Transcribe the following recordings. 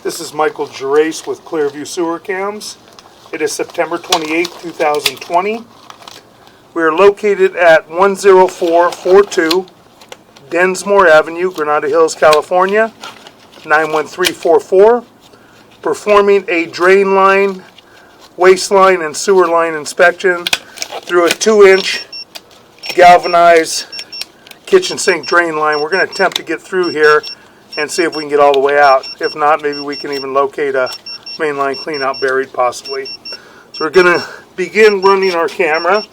This is Michael Gerace with Clearview Sewer Cams. It is September 28, 2020. We are located at 10442 Densmore Avenue, Granada Hills, California, 91344, performing a drain line, waste line, and sewer line inspection through a 2-inch galvanized kitchen sink drain line. We're going to attempt to get through here and see if we can get all the way out. If not, maybe we can even locate a mainline cleanout buried possibly. So we're going to begin running our camera.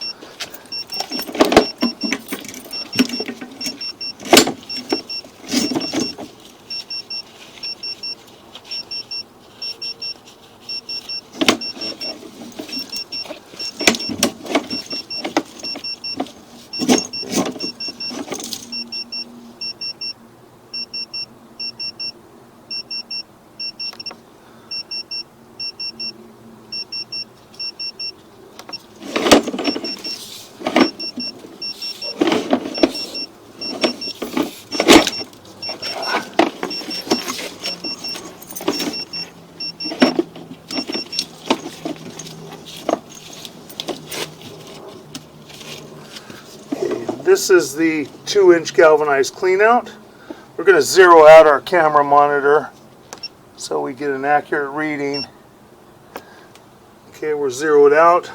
This is the 2-inch galvanized cleanout. We're going to zero out our camera monitor so we get an accurate reading. Okay, we're zeroed out.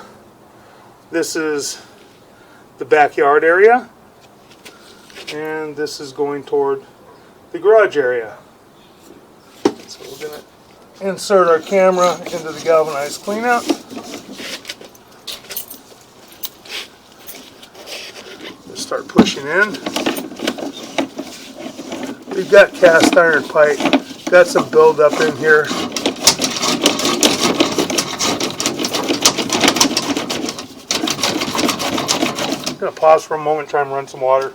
This is the backyard area, and this is going toward the garage area. So we're going to insert our camera into the galvanized cleanout. Start pushing in. We've got cast iron pipe. Got some buildup in here. I'm going to pause for a moment, try and run some water.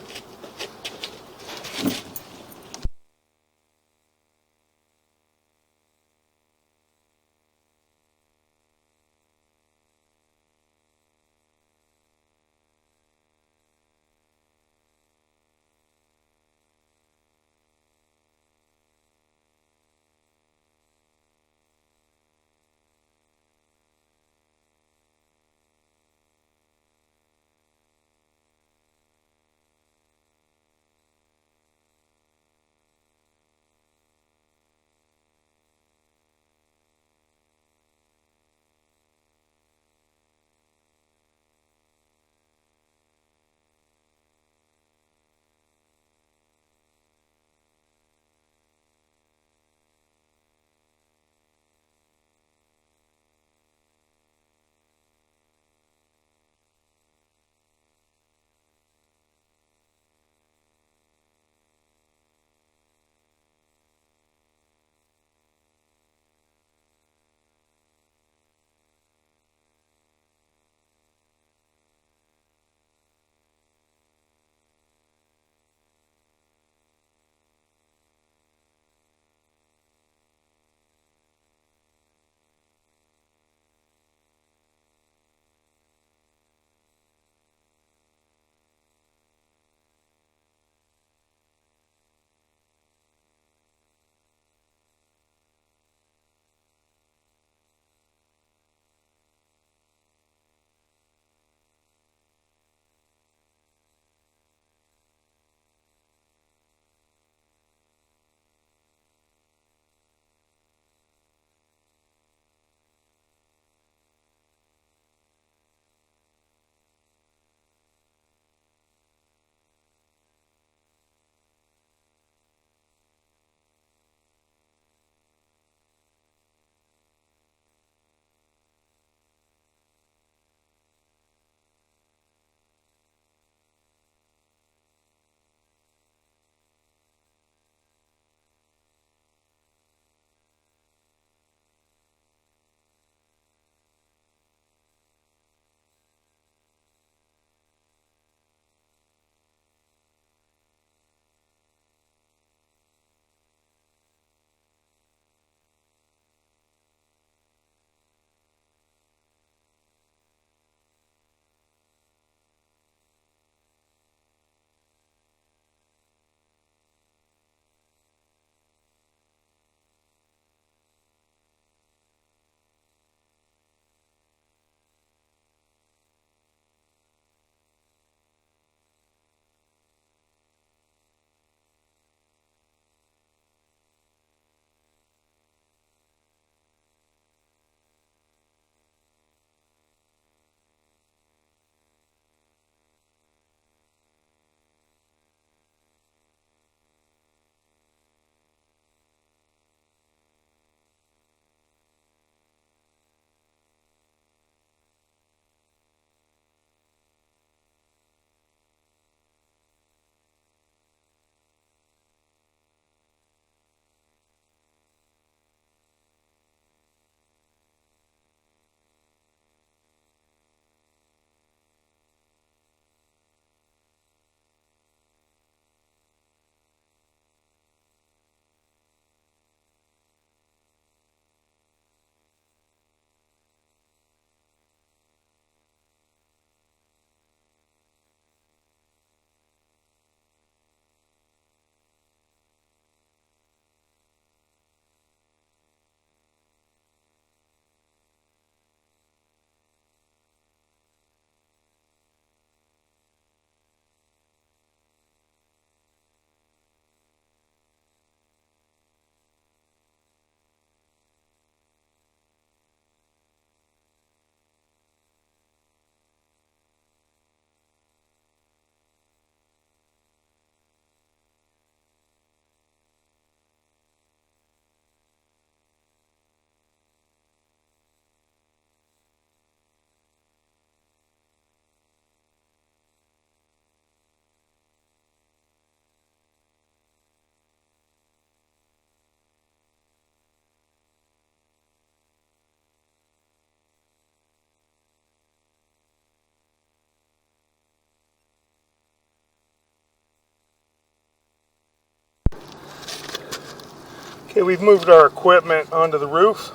Okay, we've moved our equipment onto the roof,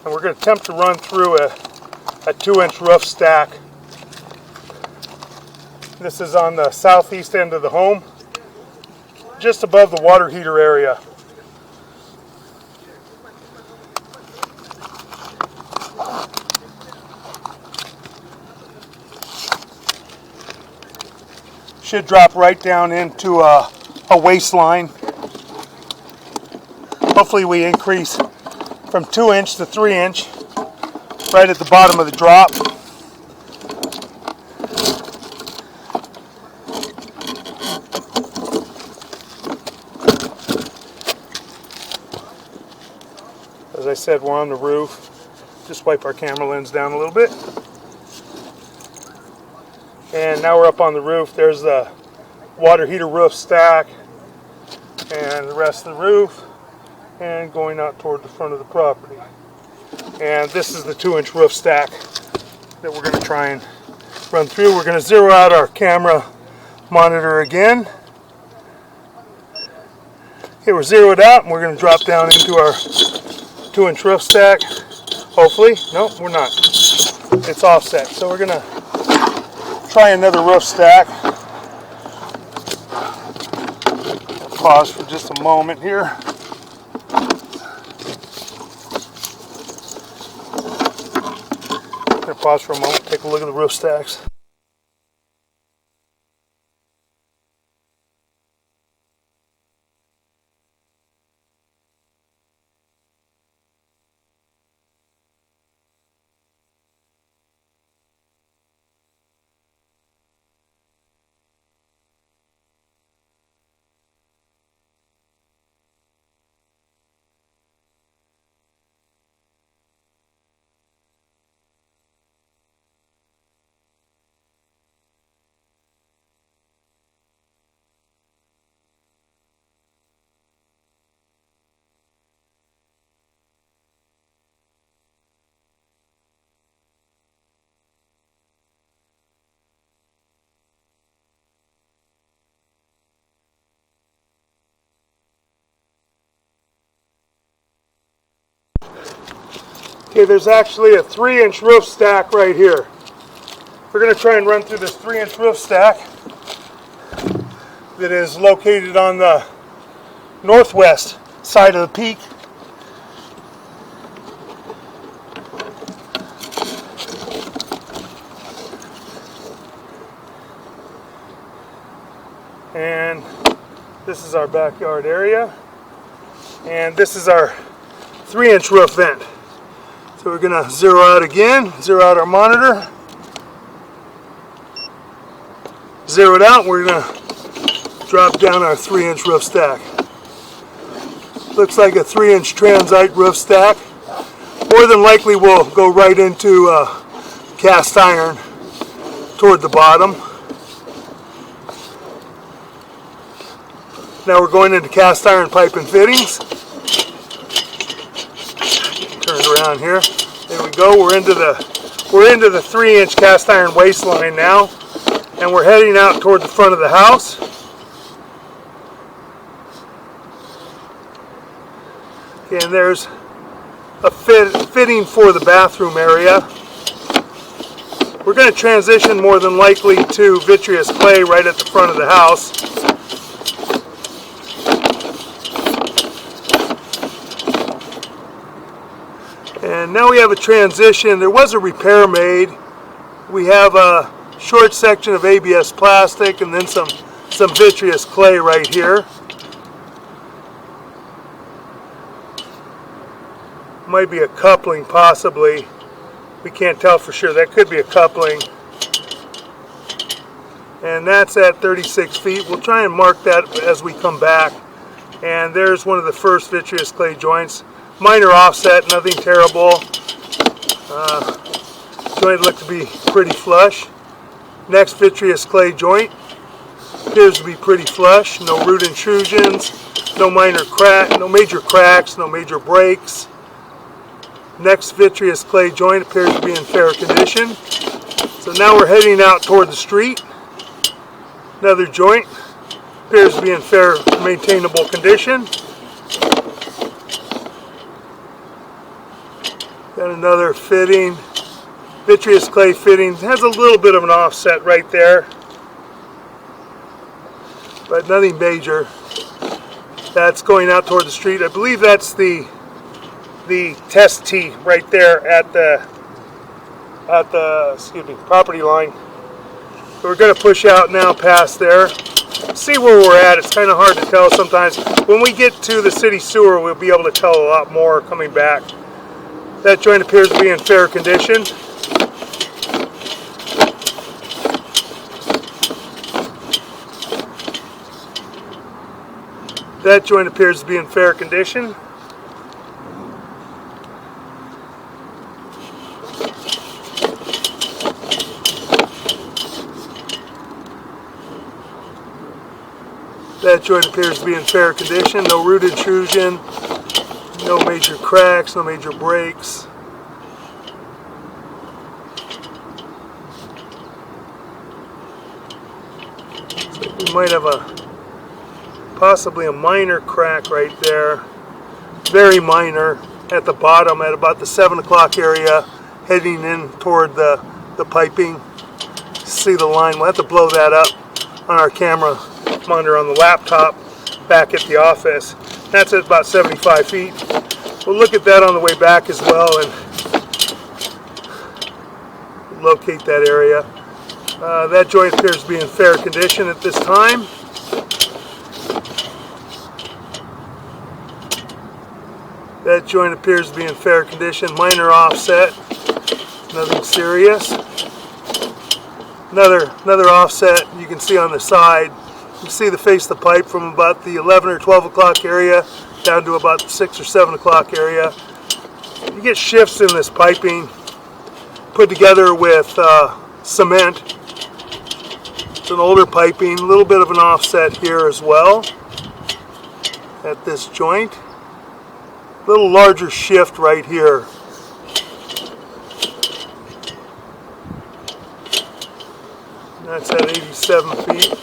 and we're going to attempt to run through a 2-inch roof stack. This is on the southeast end of the home, just above the water heater area. Should drop right down into a waistline. Hopefully we increase from 2-inch to 3-inch right at the bottom of the drop. As I said, we're on the roof. Just wipe our camera lens down a little bit. And now we're up on the roof. There's the water heater roof stack and the rest of the roof, and going out toward the front of the property. And this is the 2-inch roof stack that we're going to try and run through. We're going to zero out our camera monitor again. Okay, we're zeroed out, and we're going to drop down into our 2-inch roof stack. Hopefully. Nope, we're not. It's offset. So we're going to try another roof stack. Pause for just a moment here. I'm going to pause for a moment, take a look at the roof stacks. Okay, there's actually a 3-inch roof stack right here. We're going to try and run through this 3-inch roof stack that is located on the northwest side of the peak. And this is our backyard area. And this is our 3-inch roof vent. So we're going to zero out again, zero out our monitor. Zero it out, we're going to drop down our 3-inch roof stack. Looks like a 3-inch transite roof stack. More than likely we'll go right into cast iron toward the bottom. Now we're going into cast iron pipe and fittings. Turn it around here. There we go. We're into the 3-inch cast iron waistline now, and we're heading out toward the front of the house. Okay, and there's a fitting for the bathroom area. We're going to transition more than likely to vitreous clay right at the front of the house. And now we have a transition. There was a repair made. We have a short section of ABS plastic and then some vitreous clay right here. Might be a coupling possibly. We can't tell for sure. That could be a coupling. And that's at 36 feet. We'll try and mark that as we come back. And there's one of the first vitreous clay joints. Minor offset, nothing terrible. Joint looked to be pretty flush. Next vitreous clay joint appears to be pretty flush. No root intrusions, no major cracks, no major breaks. Next vitreous clay joint appears to be in fair condition. So now we're heading out toward the street. Another joint appears to be in fair, maintainable condition. Another fitting, vitreous clay fitting. It has a little bit of an offset right there, but nothing major. That's going out toward the street. I believe that's the test tee right there at the property line. So we're going to push out now past there. See where we're at. It's kind of hard to tell sometimes. When we get to the city sewer, we'll be able to tell a lot more coming back. That joint appears to be in fair condition. That joint appears to be in fair condition. That joint appears to be in fair condition. No root intrusion, no major cracks, no major breaks. So we might have possibly a minor crack right there, very minor, at the bottom at about the 7 o'clock area, heading in toward the piping. See the line. We'll have to blow that up on our camera monitor on the laptop back at the office. That's at about 75 feet. We'll look at that on the way back as well and locate that area. That joint appears to be in fair condition at this time. That joint appears to be in fair condition. Minor offset, nothing serious. Another offset you can see on the side. You can see the face of the pipe from about the 11 or 12 o'clock area down to about the 6 or 7 o'clock area. You get shifts in this piping put together with cement. It's an older piping, a little bit of an offset here as well at this joint. A little larger shift right here. That's at 87 feet.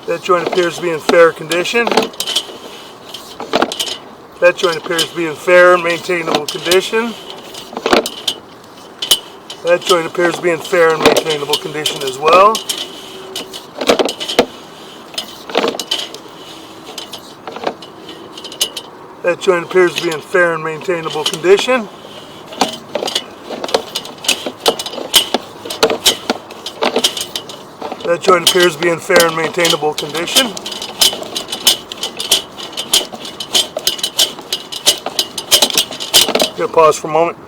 That joint appears to be in fair condition. That joint appears to be in fair and maintainable condition. That joint appears to be in fair and maintainable condition as well. That joint appears to be in fair and maintainable condition. That joint appears to be in fair and maintainable condition. Gonna pause for a moment.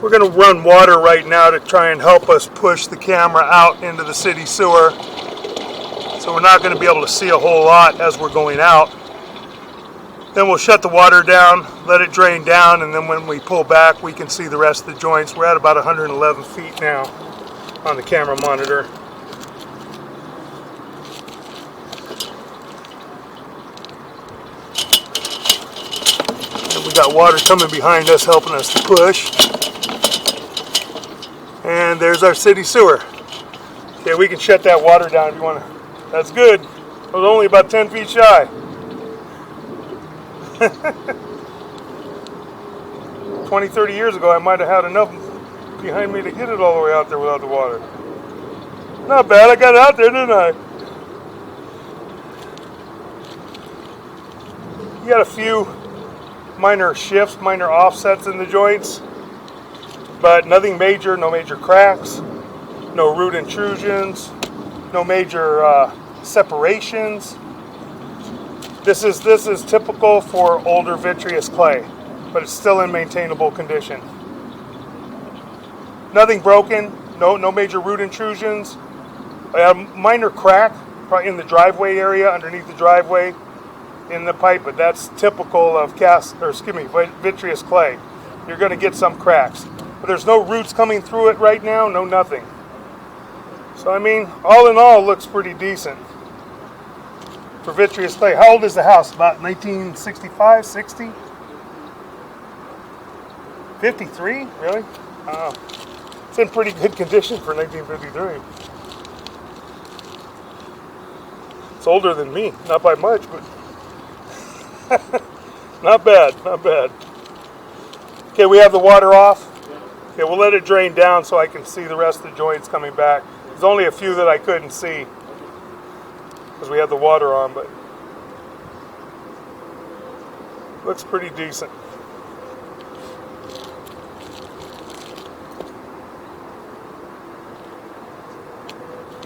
We're going to run water right now to try and help us push the camera out into the city sewer. So we're not going to be able to see a whole lot as we're going out. Then we'll shut the water down, let it drain down, and then when we pull back we can see the rest of the joints. We're at about 111 feet now on the camera monitor. And we got water coming behind us helping us to push. And there's our city sewer. Okay, we can shut that water down if you want to. That's good. It was only about 10 feet shy. 20, 30 years ago, I might have had enough behind me to get it all the way out there without the water. Not bad, I got it out there, didn't I? You got a few minor shifts, minor offsets in the joints. But nothing major, no major cracks, no root intrusions, no major separations. This is typical for older vitreous clay, but it's still in maintainable condition. Nothing broken, no major root intrusions, I have a minor crack probably in the driveway area, underneath the driveway in the pipe, but that's typical of vitreous clay. You're going to get some cracks. But there's no roots coming through it right now, no nothing. So I mean, all in all, it looks pretty decent for vitreous clay. How old is the house? About 1965, 60? 53? Really? It's in pretty good condition for 1953. It's older than me, not by much, but not bad, not bad. Okay, we have the water off. Okay, we'll let it drain down so I can see the rest of the joints coming back. There's only a few that I couldn't see because we had the water on, but looks pretty decent.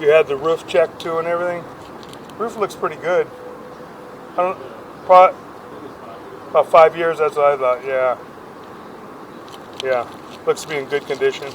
You had the roof checked too and everything. Roof looks pretty good. About 5 years, that's what I thought, yeah. Yeah, looks to be in good condition.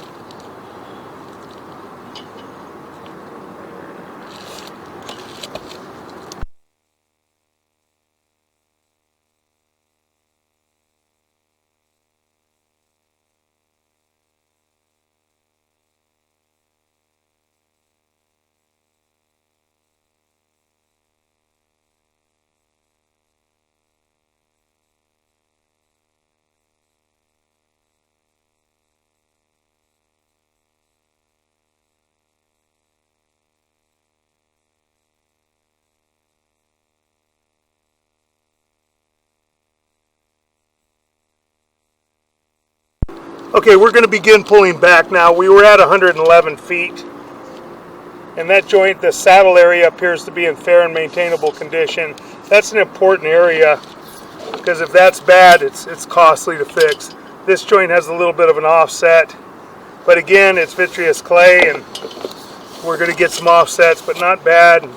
Okay, we're going to begin pulling back now. We were at 111 feet, and that joint, the saddle area, appears to be in fair and maintainable condition. That's an important area because if that's bad, it's costly to fix. This joint has a little bit of an offset, but again, it's vitreous clay, and we're going to get some offsets, but not bad.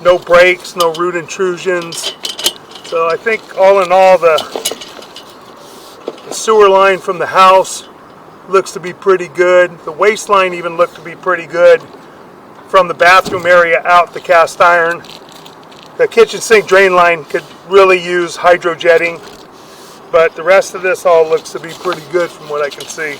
No breaks, no root intrusions. So I think all in all, the sewer line from the house looks to be pretty good. The waste line even looked to be pretty good from the bathroom area out the cast iron. The kitchen sink drain line could really use hydrojetting, but the rest of this all looks to be pretty good from what I can see.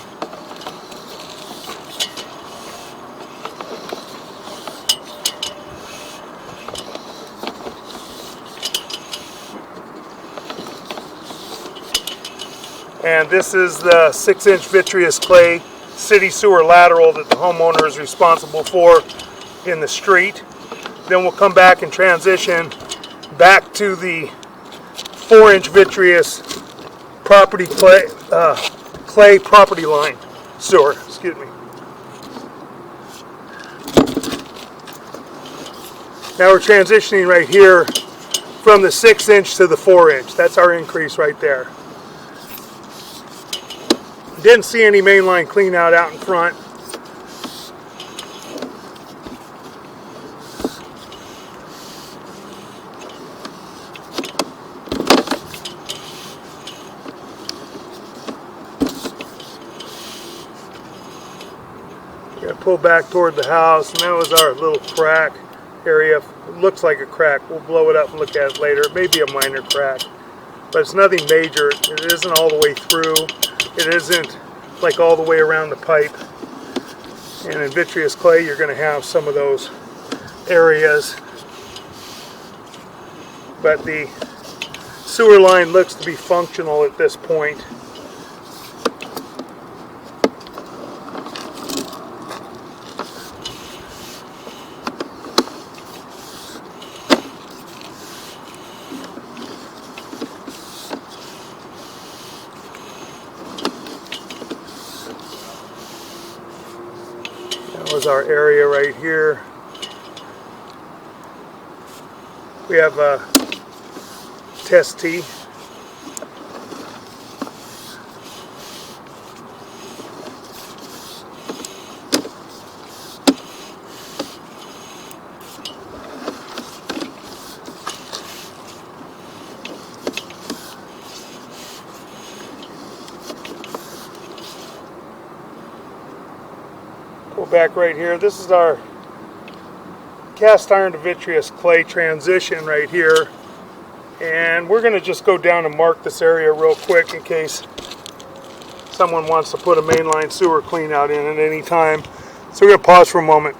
And this is the 6-inch vitreous clay city sewer lateral that the homeowner is responsible for in the street. Then we'll come back and transition back to the 4-inch vitreous property clay property line sewer. Excuse me. Now we're transitioning right here from the 6-inch to the 4-inch. That's our increase right there. Didn't see any mainline clean out in front. Got to pull back toward the house, and that was our little crack area. It looks like a crack. We'll blow it up and look at it later. It may be a minor crack, but it's nothing major. It isn't all the way through. It isn't like all the way around the pipe. And in vitreous clay, you're going to have some of those areas. But the sewer line looks to be functional at this point. That was our area right here. We have a test tee. Pull back right here. This is our cast iron to vitreous clay transition right here. And we're going to just go down and mark this area real quick in case someone wants to put a mainline sewer clean out in at any time. So we're going to pause for a moment.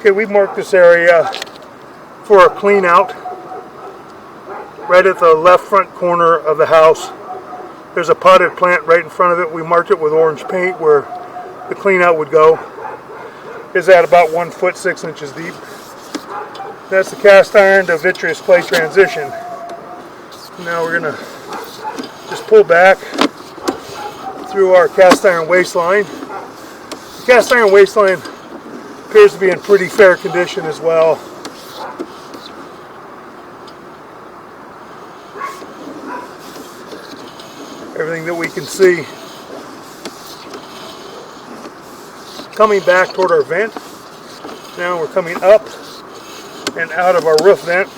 Okay, we marked this area for a clean out. Right at the left front corner of the house, there's a potted plant right in front of it. We marked it with orange paint where the clean out would go. Is at about 1 foot 6 inches deep. That's the cast iron to vitreous clay transition. Now we're gonna just pull back through our cast iron waistline. The cast iron waistline appears to be in pretty fair condition as well. Everything that we can see. Coming back toward our vent. Now we're coming up and out of our roof vent.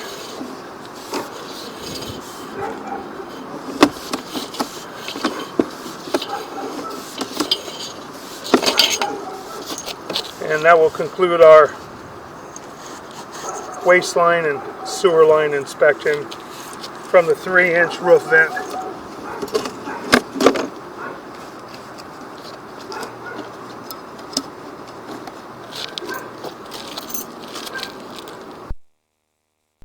And that will conclude our waistline and sewer line inspection from the 3-inch roof vent.